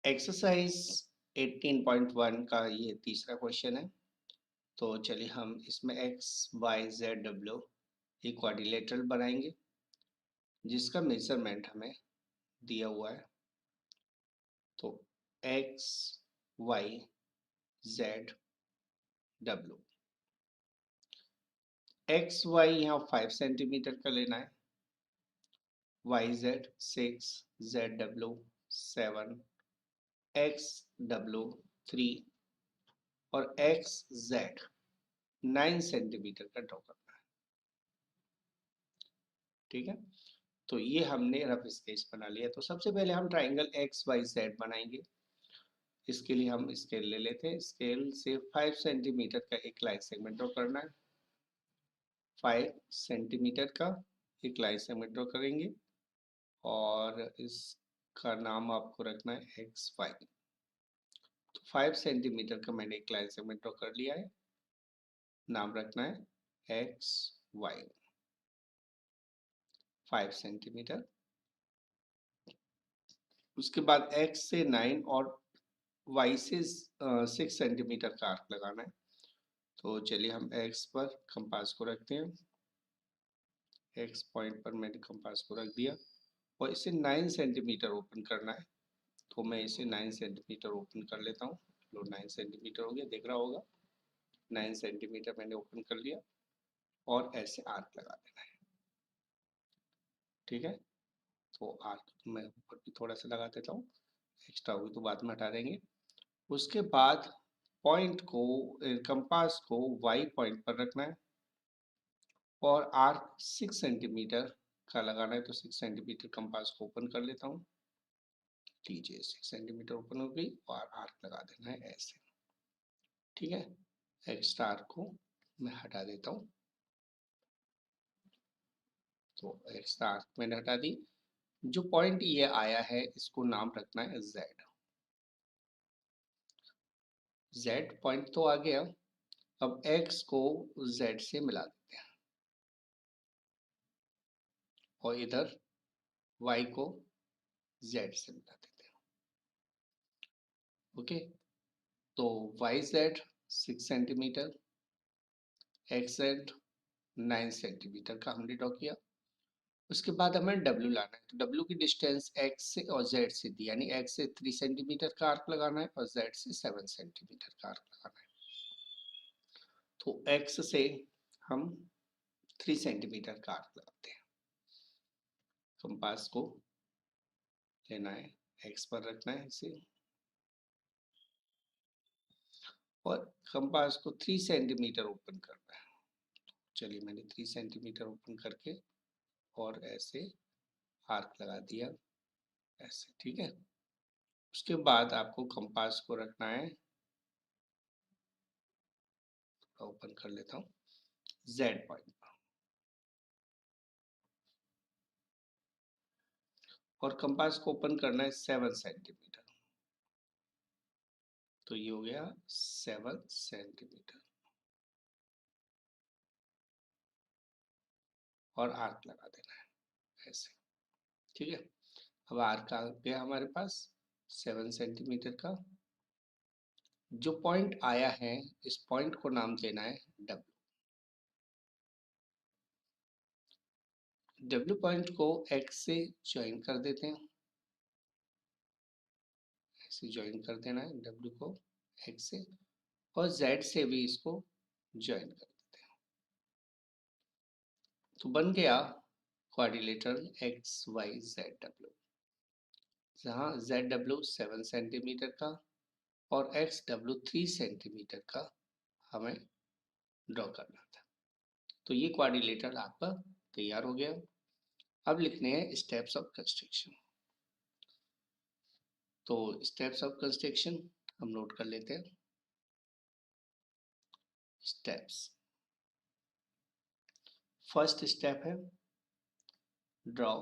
Exercise 18.1 का ये तीसरा क्वेश्चन है। तो चलिए हम इसमें एक्स वाई जेड डब्ल्यू ये क्वाड्रिलेटरल बनाएंगे जिसका मेजरमेंट हमें दिया हुआ है। तो X Y Z W, X Y यहाँ 5 सेंटीमीटर का लेना है, Y Z 6, Z W 7, X W 3 और एक्स जेड 9 सेंटीमीटर का ड्रॉ करना है। ठीक है, तो ये हमने रफ स्केच बना लिया। तो सबसे पहले हम ट्राइंगल एक्स वाई जेड बनाएंगे। इसके लिए हम स्केल ले लेते हैं। स्केल से 5 सेंटीमीटर का एक लाइन सेगमेंट ड्रॉ करना है। 5 सेंटीमीटर का एक लाइन सेगमेंट ड्रॉ करेंगे और इसका नाम आपको रखना है एक्स वाई। तो 5 सेंटीमीटर का मैंने एक लाइन सेगमेंट ड्रॉ कर लिया है, नाम रखना है एक्स वाई 5 सेंटीमीटर। उसके बाद एक्स से 9 और वाई से 6 सेंटीमीटर का आर्क लगाना है। तो चलिए हम एक्स पर कंपास को रखते हैं। एक्स पॉइंट पर मैंने कंपास को रख दिया और इसे 9 सेंटीमीटर ओपन करना है। तो मैं इसे 9 सेंटीमीटर ओपन कर लेता हूँ। लो 9 सेंटीमीटर हो गया, दिख रहा होगा। 9 सेंटीमीटर मैंने ओपन कर लिया और ऐसे आर्क लगा देना है। ठीक है, तो आर्क मैं ऊपर भी थोड़ा सा लगा देता हूँ, एक्स्ट्रा होगी तो बाद में हटा देंगे। उसके बाद पॉइंट को, कंपास को वाई पॉइंट पर रखना है और आर्क 6 सेंटीमीटर का लगाना है। तो 6 सेंटीमीटर कंपास को ओपन कर लेता हूँ। लीजिए 6 सेंटीमीटर ओपन हो गई और आर्क लगा देना है ऐसे। ठीक है, एक्स्ट्रा आर्क को मैं हटा देता हूँ। तो एक्स्ट्रा आर्क मैंने हटा दी। जो पॉइंट ये आया है इसको नाम रखना है जेड। जेड पॉइंट तो आ गया। अब एक्स को जेड से मिला देते हैं और इधर वाई को जेड से मिला देते हैं। ओके, तो Y Z 6 centimetre, X Z 9 centimetre का हमने ड्रॉ किया। उसके बाद हमें डब्ल्यू लाना है। तो डब्ल्यू की डिस्टेंस एक्स से और जेड से दी, यानी एक्स से 3 सेंटीमीटर का आर्क लगाना है और जेड से 7 सेंटीमीटर का आर्क लगाना है। तो एक्स से हम 3 सेंटीमीटर का आर्क लगाते हैं। कंपास को लेना है, एक्स पर रखना है इसे और कंपास को 3 सेंटीमीटर ओपन करना है। चलिए मैंने 3 सेंटीमीटर ओपन करके और ऐसे आर्क लगा दिया ऐसे। ठीक है, उसके बाद आपको कंपास को रखना है, ओपन कर लेता हूँ, जेड पॉइंट और कंपास को ओपन करना है 7 सेंटीमीटर। तो ये हो गया 7 सेंटीमीटर और आर्क लगा देना है ऐसे। ठीक है, अब आर्क आ गया हमारे पास 7 सेंटीमीटर का। जो पॉइंट आया है इस पॉइंट को नाम देना है डब्ल्यू। डब्ल्यू पॉइंट को एक्स से ज्वाइन कर देते हैं, ऐसे ज्वाइन कर देना है डब्ल्यू को एक्स से और जेड से भी इसको ज्वाइन कर देते हैं। तो बन गया quadrilateral X Y Z W, जहाँ जेड डब्ल्यू 7 सेंटीमीटर का और एक्स डब्ल्यू 3 सेंटीमीटर का हमें ड्रॉ करना था। तो ये क्वाड्रिलेटरल आपका तैयार हो गया। अब लिखने हैं स्टेप्स ऑफ कंस्ट्रक्शन। तो स्टेप्स ऑफ कंस्ट्रक्शन हम नोट कर लेते हैं। स्टेप्स, फर्स्ट स्टेप है draw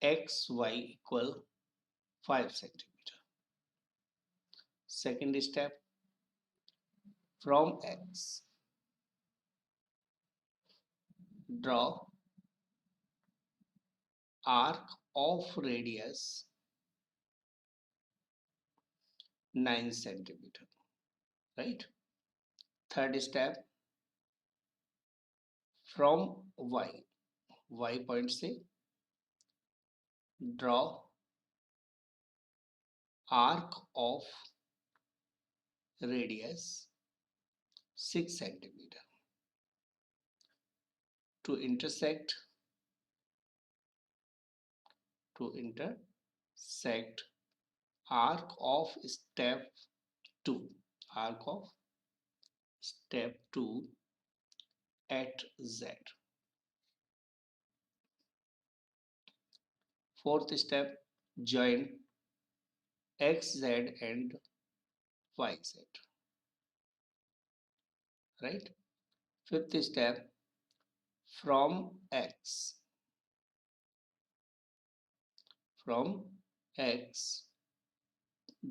X Y equal 5 centimetre. Second step, from X draw arc of radius 9 centimetre, right. Third step, from y point से draw arc of radius 6 centimetre to intersect arc of step 2 at z. Fourth step, join xz and yz, right. Fifth step, from x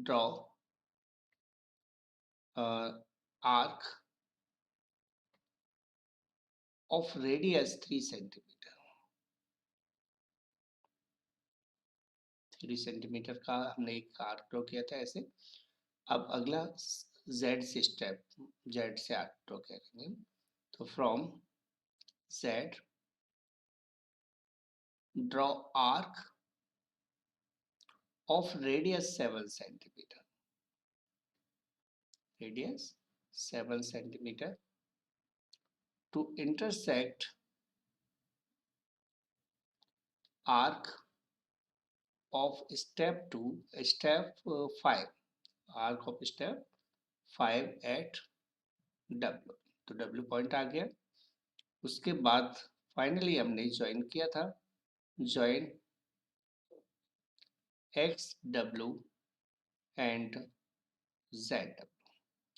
draw arc of radius 3 centimetre. 3 centimetre का हमने एक arc draw किया था ऐसे। अब अगला z से step, z से आर्क ड्रॉ करेंगे। तो from z draw arc of radius 7 centimetre, radius 7 centimetre to intersect arc of step 5, arc of step 5 at W। तो W पॉइंट आ गया। उसके बाद फाइनली हमने ज्वाइन किया था, ज्वाइन XW एंड ZW,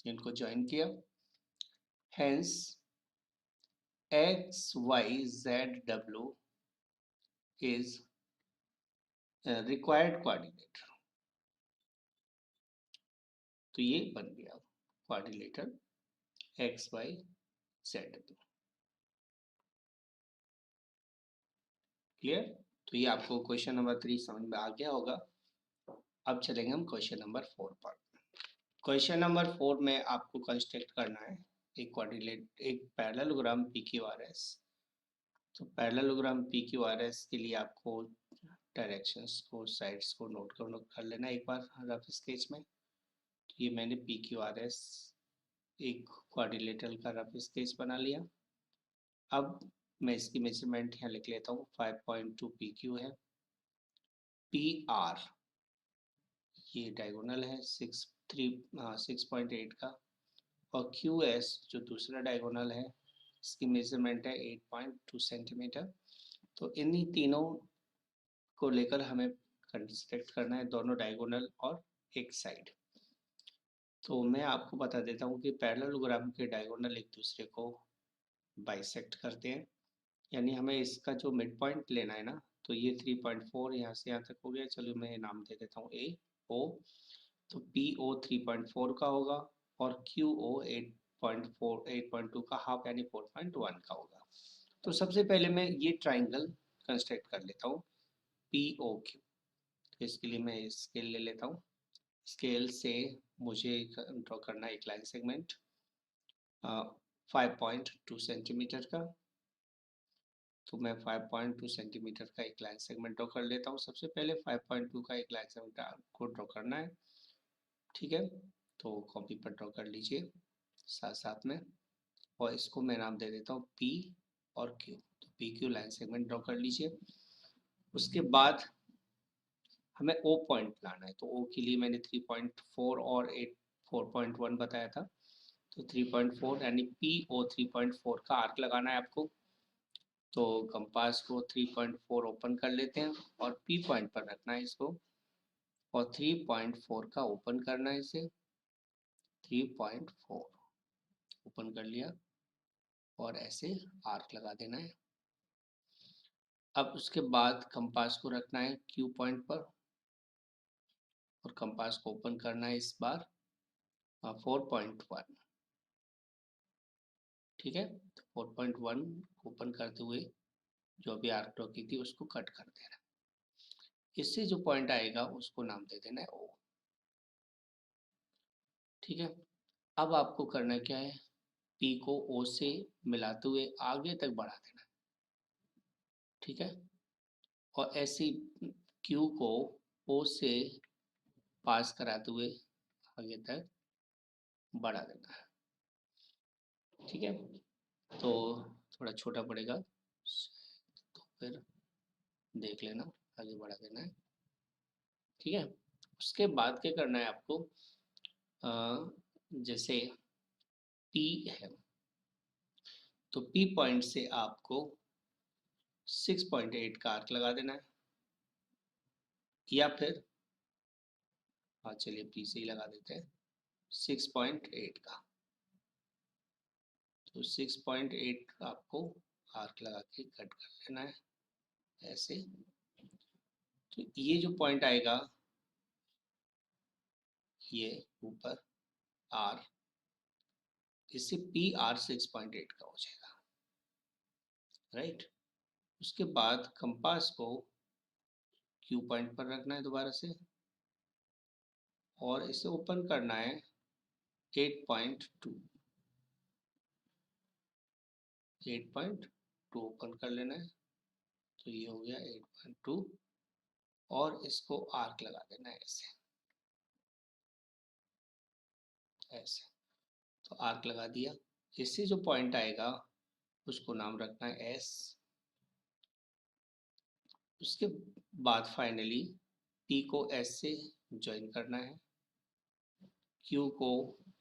इनको ज्वाइन किया। Hence XYZW is required coordinate. तो ये बन गया कोऑर्डिनेटर XYZW। क्लियर। तो ये आपको क्वेश्चन नंबर 3 समझ में आ गया होगा। अब चलेंगे हम क्वेश्चन नंबर 4 पर। क्वेश्चन नंबर 4 में आपको कंस्ट्रक्ट करना है एक पैरेललोग्राम PQRS। तो पैरेललोग्राम PQRS के लिए आपको डायरेक्शंस को, साइड्स को नोट कर लेना एक बार रफ स्केच में। तो ये मैंने PQRS एक क्वाड्रिलेटरल का रफ स्केच बना लिया। अब मैं इसकी मेजरमेंट यहाँ लिख लेता हूँ। 5.2 PQ है। PR ये डायगोनल है 6.8 का, और QS जो दूसरा डायगोनल है इसकी मेजरमेंट है 8.2 सेंटीमीटर। तो इन्हीं तीनों को लेकर हमें कंस्ट्रक्ट करना है, दोनों डायगोनल और एक साइड। तो मैं आपको बता देता हूँ कि पैरेललोग्राम के डायगोनल एक दूसरे को बाइसेक्ट करते हैं, यानी हमें इसका जो मिड पॉइंट लेना है ना, तो ये 3.4 यहाँ से यहाँ तक हो गया। चलो मैं नाम दे देता हूँ AO। तो PO 3.4 का होगा और QO 8.2 का हाफ यानी 4.1 का होगा। तो सबसे पहले मैं ये ट्राइंगल कंस्ट्रक्ट कर लेता हूँ POQ। तो इसके लिए मैं स्केल ले लेता हूँ। स्केल से मुझे ड्रॉ करना है एक लाइन सेगमेंट 5.2 सेंटीमीटर का। तो मैं 5.2 सेंटीमीटर का एक लाइन सेगमेंट ड्रॉ कर लेता हूँ। सबसे पहले 5.2 का एक लाइन सेगमेंट आपको ड्रॉ करना है, ठीक है। तो कॉपी पर ड्रॉ कर लीजिए साथ साथ में, और इसको मैं नाम दे देता हूँ P और Q। तो PQ लाइन सेगमेंट ड्रॉ कर लीजिए। उसके बाद हमें O पॉइंट लाना है। तो O के लिए मैंने 3.4 और 4.1 बताया था। तो 3.4 यानी PO 3.4 का आर्क लगाना है आपको। तो कंपास को 3.4 ओपन कर लेते हैं और P पॉइंट पर रखना है इसको, और 3.4 का ओपन करना है इसे। 3.4 ओपन कर लिया और ऐसे आर्क लगा देना है। अब उसके बाद कंपास को रखना है Q पॉइंट पर और कंपास को ओपन करना है इस बार 4.1, ठीक है। तो 4.1 ओपन करते हुए जो अभी आर्क ड्रॉ की थी उसको कट कर देना। इससे जो पॉइंट आएगा उसको नाम दे देना है O। ठीक है, अब आपको करना क्या है, पी को ओ से मिलाते हुए आगे तक बढ़ा देना। ठीक है, और ऐसी क्यू को ओ से पास कराते हुए आगे तक बढ़ा देना है। ठीक है, तो थोड़ा छोटा पड़ेगा, तो फिर देख लेना, आगे बढ़ा देना है। ठीक है, उसके बाद क्या करना है आपको, जैसे P है, तो P पॉइंट से आपको 6.8 का आर्क लगा देना है, या फिर हाँ चलिए P से ही लगा देते हैं 6.8 का। तो 6.8 आपको आर्क लगा के कट कर लेना है ऐसे। तो ये जो पॉइंट आएगा ये ऊपर R, इससे PR 6.8 का हो जाएगा, राइट। उसके बाद कंपास को Q पॉइंट पर रखना है दोबारा से, और इसे ओपन करना है 8.2, 8.2 ओपन कर लेना है। तो ये हो गया 8.2, और इसको आर्क लगा देना है ऐसे, ऐसे। तो आर्क लगा दिया, इससे जो पॉइंट आएगा उसको नाम रखना है S। उसके बाद फाइनली P को S से ज्वाइन करना है, Q को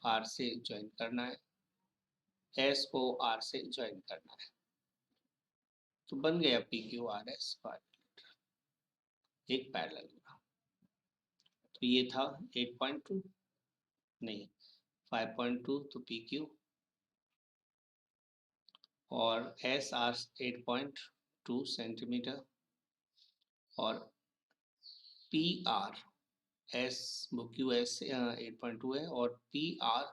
R से ज्वाइन करना है, S को R से ज्वाइन करना है। तो बन गया PQRS एक पैरेललोग्राम। तो ये था 8.2, नहीं 5.2, तो PQ और SR 8.2 सेंटीमीटर, और PR S QS 8.2 है, और PR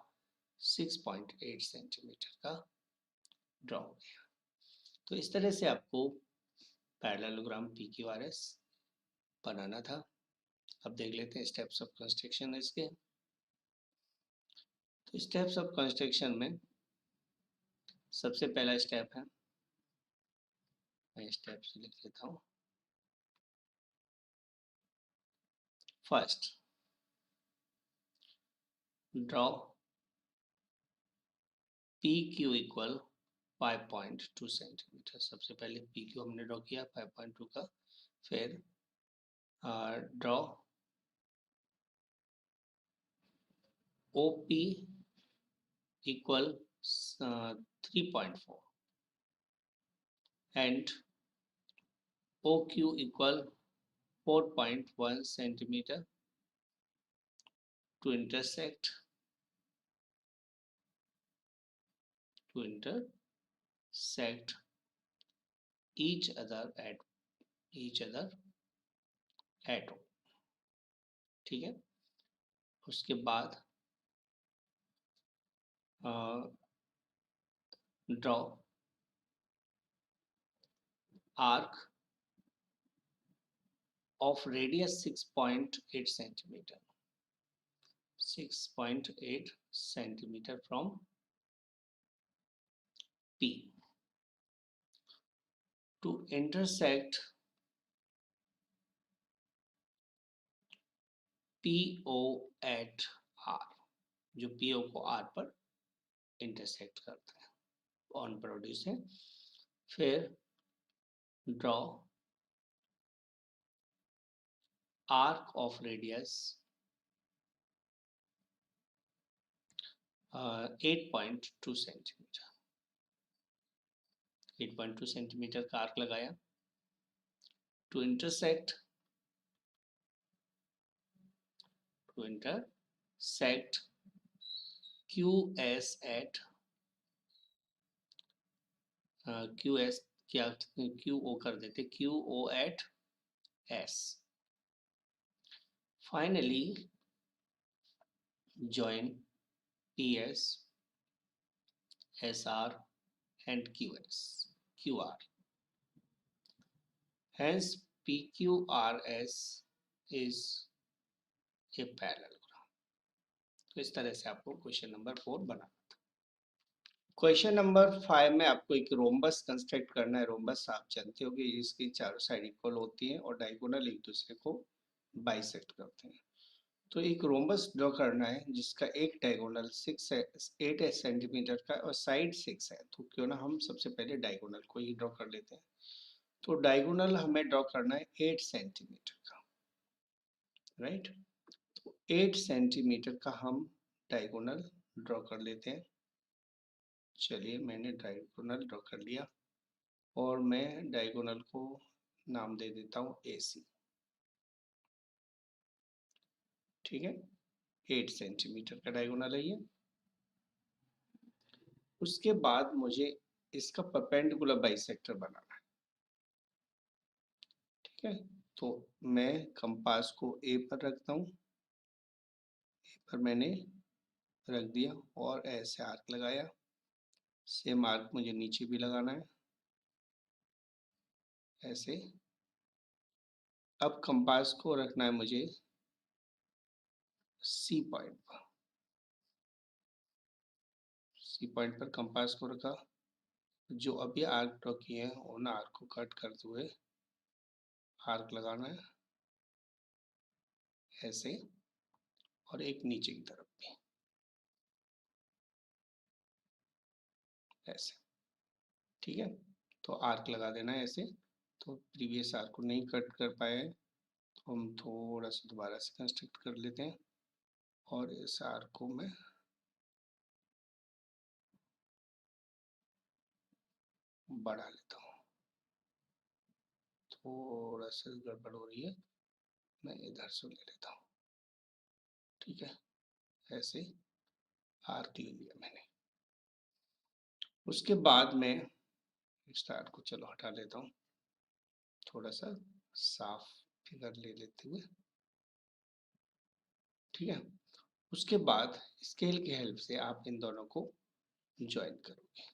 6.8 सेंटीमीटर का ड्रॉ हो गया। तो इस तरह से आपको पैरेललोग्राम PQRS बनाना था। अब देख लेते हैं स्टेप्स ऑफ कंस्ट्रक्शन इसके। तो स्टेप्स ऑफ कंस्ट्रक्शन में सबसे पहला स्टेप है, मैं स्टेप्स लिख लेता हूँ। First, draw PQ equal 5.2 centimetre. सबसे पहले PQ हमने ड्रॉ किया 5.2 का। फिर draw OP equal 3.4 and OQ equal 4.1 centimetre to intersect each other at O। ठीक है, उसके बाद draw arc of radius 6.8 centimeter, 6.8 centimeter from P to intersect PO at R, जो PO को R पर इंटरसेक्ट करता है, ऑन प्रोड्यूस है। फिर draw arc of radius 8.2 centimetre, 8.2 centimetre का आर्क लगाया to intersect QS at QS क्या QO कर देते, QO at S। Finally, join PS, SR and QR. Hence, PQRS is a parallelogram. तो इस तरह से आपको क्वेश्चन नंबर 4 बनाना था। क्वेश्चन नंबर 5 में आपको एक रोम्बस कंस्ट्रक्ट करना है। रोम्बस आप जानते हो कि इसकी चारों साइड इक्वल होती हैं और डायगोनल एक दूसरे को बाइसेक्ट करते हैं। तो एक रोम्बस ड्रॉ करना है जिसका एक डायगोनल 8 सेंटीमीटर का और साइड 6 है। तो क्यों ना हम सबसे पहले डायगोनल को ही ड्रॉ कर लेते हैं। तो डायगोनल हमें ड्रॉ करना है 8 सेंटीमीटर का, राइट। तो 8 सेंटीमीटर का हम डायगोनल ड्रॉ कर लेते हैं। चलिए मैंने डायगोनल ड्रॉ कर लिया और मैं डायगोनल को नाम दे देता हूँ AC। ठीक है, 8 सेंटीमीटर का डायगोनल है ये। उसके बाद मुझे इसका परपेंडिकुलर बाइसेक्टर बनाना है। ठीक है, तो मैं कंपास को A पर रखता हूँ। A पर मैंने रख दिया और ऐसे आर्क लगाया। सेम आर्क मुझे नीचे भी लगाना है ऐसे। अब कंपास को रखना है मुझे C पॉइंट पर। C पॉइंट पर कंपास को रखा। जो अभी आर्क ड्रॉ किए हैं उन आर्क को कट करते हुए आर्क लगाना है ऐसे, और एक नीचे की तरफ भी ऐसे। ठीक है, तो आर्क लगा देना है ऐसे। तो प्रीवियस आर्क को नहीं कट कर पाए तो हम थोड़ा सा दोबारा से कंस्ट्रक्ट कर लेते हैं और इस आर्क को मैं बढ़ा लेता हूँ। थोड़ा सा गड़बड़ हो रही है, मैं इधर से ले लेता हूँ। ठीक है, ऐसे आर्क ले लिया मैंने। उसके बाद मैं स्टार को चलो हटा लेता हूँ, थोड़ा सा साफ फिगर ले लेते हुए। ठीक है, उसके बाद स्केल की हेल्प से आप इन दोनों को ज्वाइन करोगे।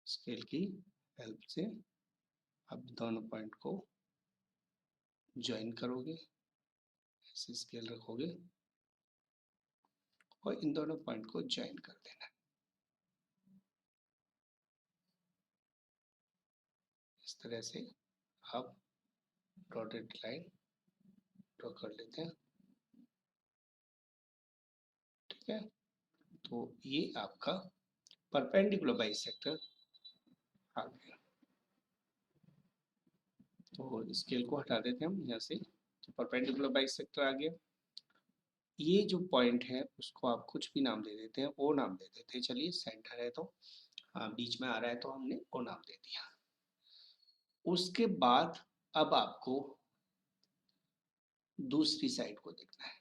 स्केल की हेल्प से आप दोनों पॉइंट को ज्वाइन करोगे। ऐसे स्केल रखोगे और इन दोनों पॉइंट को ज्वाइन कर देना। इस तरह से आप डॉटेड लाइन ड्रॉ कर लेते हैं। ठीक है, तो ये आपका परपेंडिकुलर बाइसेक्टर आ गया। तो स्केल को हटा देते हैं हम यहाँ से। तो परपेंडिकुलर बाइसेक्टर आ गया। ये जो पॉइंट है उसको आप कुछ भी नाम दे देते हैं, ओ नाम दे देते हैं। चलिए सेंटर है तो बीच में आ रहा है तो हमने ओ नाम दे दिया। उसके बाद अब आपको दूसरी साइड को देखना है।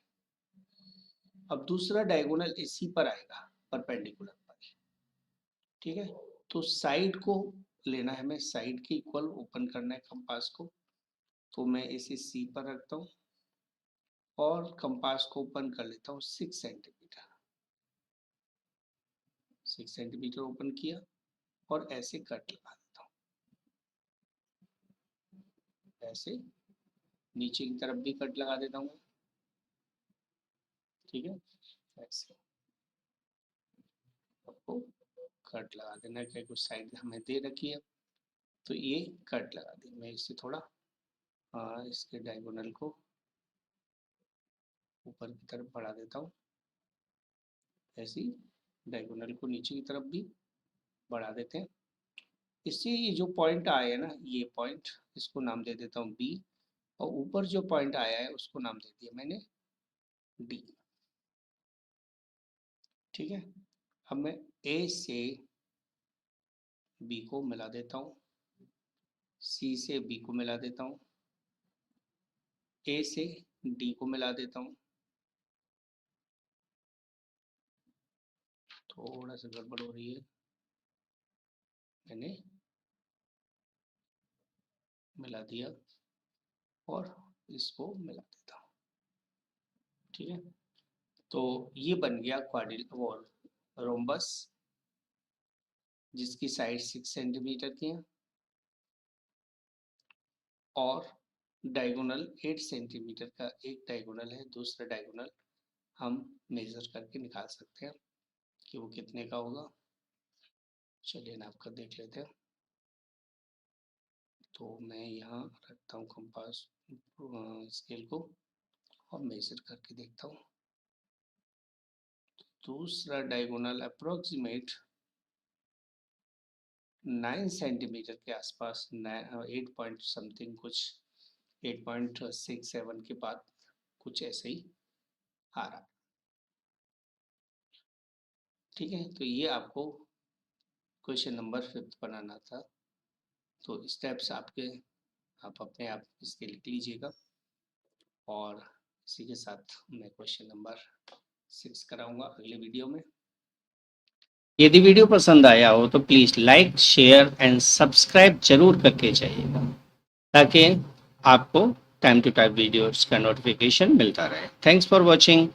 अब दूसरा डायगोनल इसी पर आएगा, परपेंडिकुलर पर। ठीक है, तो साइड को लेना है, मैं साइड के इक्वल ओपन करना है कंपास को। तो मैं इसे C पर रखता हूँ और कंपास को ओपन कर लेता हूँ 6 सेंटीमीटर। 6 सेंटीमीटर ओपन किया और ऐसे कट लगा देता हूँ। ऐसे नीचे की तरफ भी कट लगा देता हूँ। ठीक है, ऐसे आपको कट लगा देना है, क्या कुछ साइड हमें दे रखी है तो ये कट लगा दी। मैं इससे थोड़ा इसके डायगोनल को ऊपर की तरफ बढ़ा देता हूँ। ऐसे डायगोनल को नीचे की तरफ भी बढ़ा देते हैं। इससे ये जो पॉइंट आया है ना, ये पॉइंट, इसको नाम दे देता हूँ B। और ऊपर जो पॉइंट आया है उसको नाम दे दिया मैंने D। ठीक है, अब मैं A से B को मिला देता हूँ, C से B को मिला देता हूँ, A से D को मिला देता हूँ। थोड़ा सा गड़बड़ हो रही है, मैंने मिला दिया और इसको मिला देता हूँ। ठीक है, तो ये बन गया क्वाड्रिल रोम्बस जिसकी साइड 6 सेंटीमीटर की है। और डायगोनल 8 सेंटीमीटर का एक डायगोनल है, दूसरा डायगोनल हम मेजर करके निकाल सकते हैं कि वो कितने का होगा। चलिए नाप कर देख लेते हैं। तो मैं यहाँ रखता हूँ कंपास स्केल को और मेजर करके देखता हूँ। दूसरा डायगोनल अप्रोक्सीमेट 9 सेंटीमीटर के आसपास, 8 पॉइंट समथिंग, कुछ 8.67 के बाद कुछ ऐसे ही आ रहा। ठीक है, तो ये आपको क्वेश्चन नंबर 5 बनाना था। तो स्टेप्स आप अपने आप इसके लिख लीजिएगा और इसी के साथ मैं क्वेश्चन नंबर 6 कराऊंगा अगले वीडियो में। यदि वीडियो पसंद आया हो तो please like, share and subscribe जरूर करके जाइएगा ताकि आपको टाइम टू टाइम वीडियोस का नोटिफिकेशन मिलता रहे। Thanks for watching.